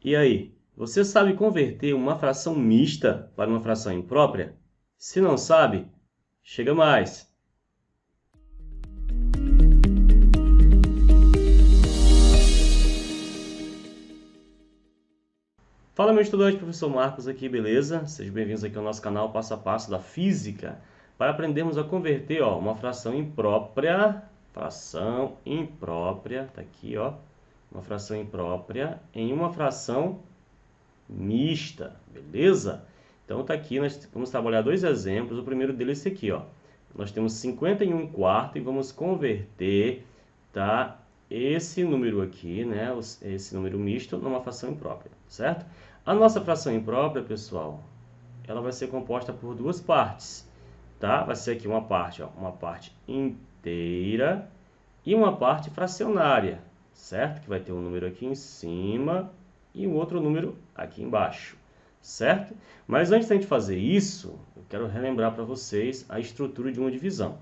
E aí, você sabe converter uma fração mista para uma fração imprópria? Se não sabe, chega mais! Fala, meu estudante, professor Marcos aqui, beleza? Sejam bem-vindos aqui ao nosso canal Passo a Passo da Física, para aprendermos a converter uma fração imprópria, tá aqui, uma fração imprópria em uma fração mista, beleza? Então tá aqui, nós vamos trabalhar dois exemplos. O primeiro deles é esse aqui, Nós temos 51 quarto e vamos converter, tá, esse número aqui, né, esse número misto, numa fração imprópria, certo? A nossa fração imprópria, pessoal, ela vai ser composta por duas partes, tá? Vai ser aqui uma parte inteira e uma parte fracionária, certo? Que vai ter um número aqui em cima e um outro número aqui embaixo, certo? Mas antes da gente fazer isso, eu quero relembrar para vocês a estrutura de uma divisão.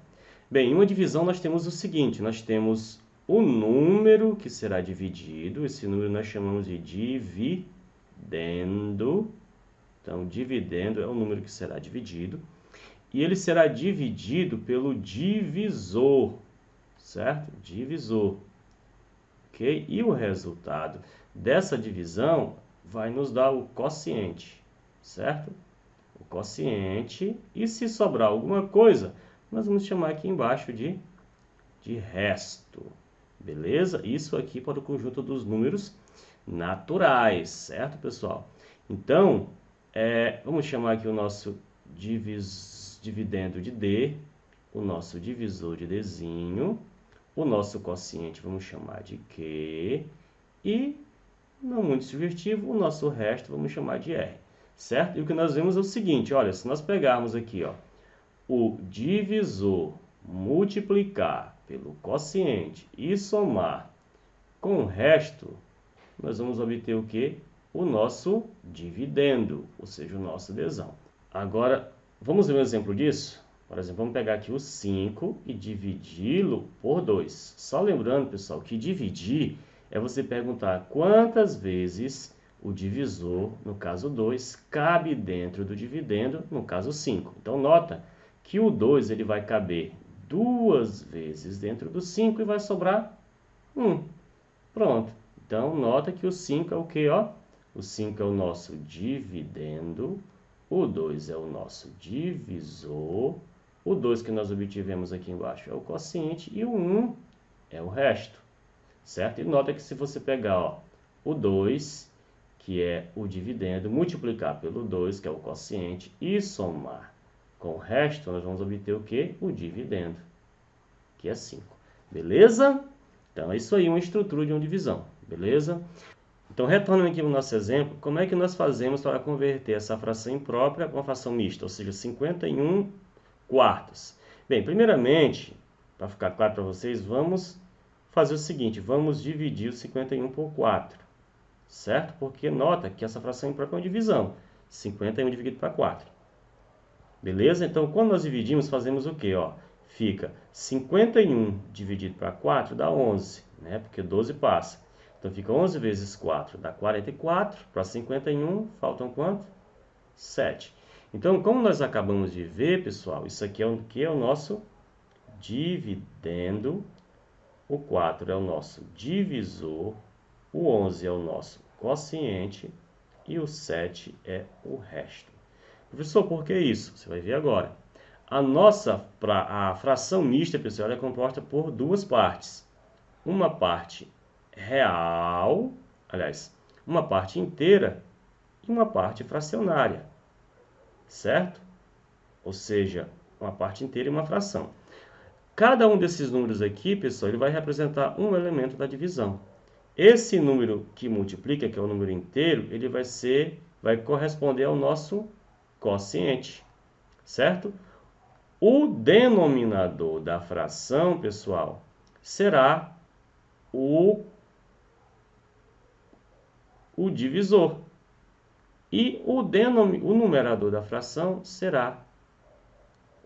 Bem, em uma divisão nós temos o seguinte, nós temos o número que será dividido, esse número nós chamamos de dividendo. Então, dividendo é o número que será dividido, e ele será dividido pelo divisor, certo? Divisor. Ok? E o resultado dessa divisão vai nos dar o quociente, certo? O quociente, e se sobrar alguma coisa, nós vamos chamar aqui embaixo de resto, beleza? Isso aqui para o conjunto dos números naturais, certo, pessoal? Então, vamos chamar aqui o nosso dividendo de D, o nosso divisor de Dzinho, o nosso quociente vamos chamar de Q, e, não muito sugestivo, o nosso resto vamos chamar de R, certo? E o que nós vemos é o seguinte, olha, se nós pegarmos aqui, o divisor multiplicar pelo quociente e somar com o resto, nós vamos obter o quê? O nosso dividendo, ou seja, o nosso Dzão. Agora, vamos ver um exemplo disso? Por exemplo, vamos pegar aqui o 5 e dividi-lo por 2. Só lembrando, pessoal, que dividir é você perguntar quantas vezes o divisor, no caso 2, cabe dentro do dividendo, no caso 5. Então, nota que o 2 ele vai caber duas vezes dentro do 5 e vai sobrar 1. Pronto. Então, nota que o 5 é o quê? O 5 é o nosso dividendo, o 2 é o nosso divisor, o 2 que nós obtivemos aqui embaixo é o quociente e o 1 é o resto, certo? E nota que se você pegar o 2, que é o dividendo, multiplicar pelo 2, que é o quociente, e somar com o resto, nós vamos obter o quê? O dividendo, que é 5. Beleza? Então, é isso aí, uma estrutura de uma divisão. Beleza? Então, retornando aqui ao nosso exemplo, como é que nós fazemos para converter essa fração imprópria para uma fração mista, ou seja, 51 quartos? Bem, primeiramente, para ficar claro para vocês, vamos fazer o seguinte, vamos dividir o 51 por 4, certo? Porque nota que essa fração imprópria é uma divisão, 51 dividido para 4. Beleza? Então, quando nós dividimos, fazemos o quê? Fica 51 dividido para 4 dá 11, né? Porque 12 passa. Então, fica 11 vezes 4 dá 44. Para 51, faltam quanto? 7. Então, como nós acabamos de ver, pessoal, isso aqui é o nosso dividendo, o 4 é o nosso divisor, o 11 é o nosso quociente e o 7 é o resto. Professor, por que isso? Você vai ver agora. A fração mista, pessoal, é composta por duas partes. Uma parte real, aliás, uma parte inteira e uma parte fracionária, certo? Ou seja, uma parte inteira e uma fração. Cada um desses números aqui, pessoal, ele vai representar um elemento da divisão. Esse número que multiplica, que é o número inteiro, ele vai corresponder ao nosso quociente, certo? O denominador da fração, pessoal, será o divisor. E o numerador da fração será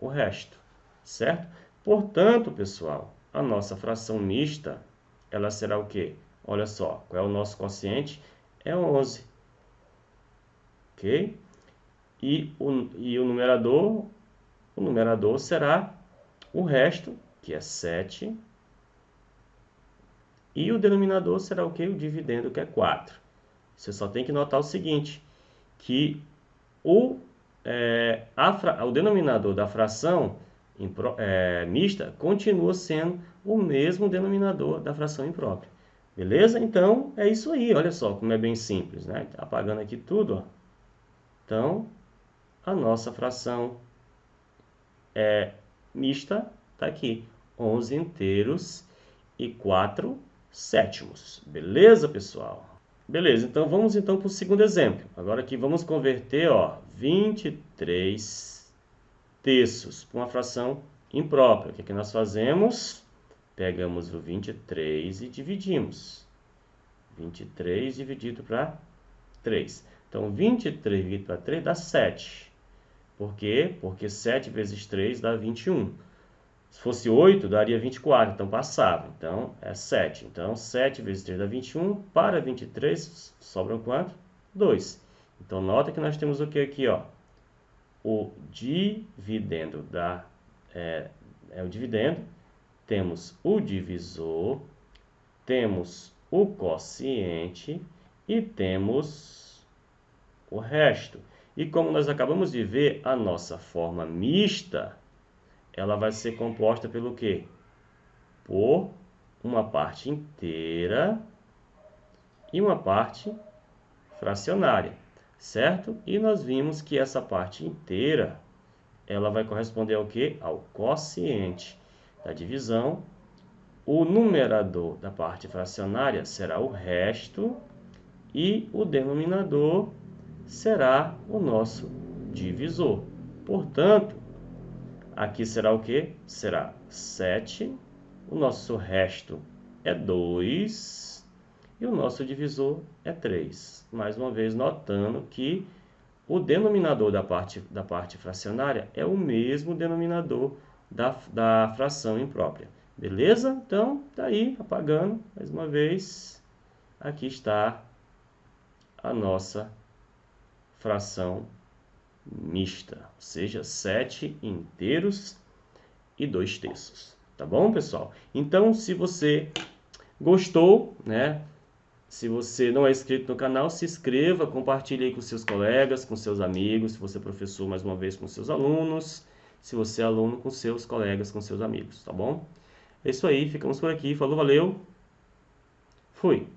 o resto, certo? Portanto, pessoal, a nossa fração mista, ela será o quê? Olha só, qual é o nosso quociente? é 11. Ok? E o numerador será o resto, que é 7. E o denominador será o quê? O dividendo, que é 4. Você só tem que notar o seguinte, que o denominador da fração mista continua sendo o mesmo denominador da fração imprópria. Beleza? Então, é isso aí. Olha só como é bem simples, né? Apagando aqui tudo, ó. Então, a nossa fração mista está aqui. 11 inteiros e 4 sétimos. Beleza, pessoal? Beleza, então vamos para o segundo exemplo. Agora aqui vamos converter, ó, 23 terços para uma fração imprópria. O que nós fazemos? Pegamos o 23 e dividimos. 23 dividido para 3. Então, 23 dividido para 3 dá 7. Por quê? Porque 7 vezes 3 dá 21. Se fosse 8, daria 24, então passava. Então, é 7. Então, 7 vezes 3 dá 21. Para 23, sobram quanto? 2. Então, nota que nós temos o que aqui, ó? O dividendo o dividendo. Temos o divisor. Temos o quociente. E temos o resto. E como nós acabamos de ver, a nossa forma mista, ela vai ser composta pelo quê? Por uma parte inteira e uma parte fracionária, certo? E nós vimos que essa parte inteira, ela vai corresponder ao quê? Ao quociente da divisão. O numerador da parte fracionária será o resto e o denominador será o nosso divisor. Portanto, aqui será o quê? Será 7, o nosso resto é 2 e o nosso divisor é 3. Mais uma vez, notando que o denominador da parte fracionária é o mesmo denominador da fração imprópria. Beleza? Então, tá aí, apagando, mais uma vez, aqui está a nossa fração mista, ou seja, 7 inteiros e 2 terços. Tá bom, pessoal? Então, se você gostou, né? Se você não é inscrito no canal, se inscreva, compartilhe aí com seus colegas, com seus amigos, se você é professor, mais uma vez, com seus alunos, se você é aluno, com seus colegas, com seus amigos, tá bom? É isso aí, ficamos por aqui, falou, valeu, fui!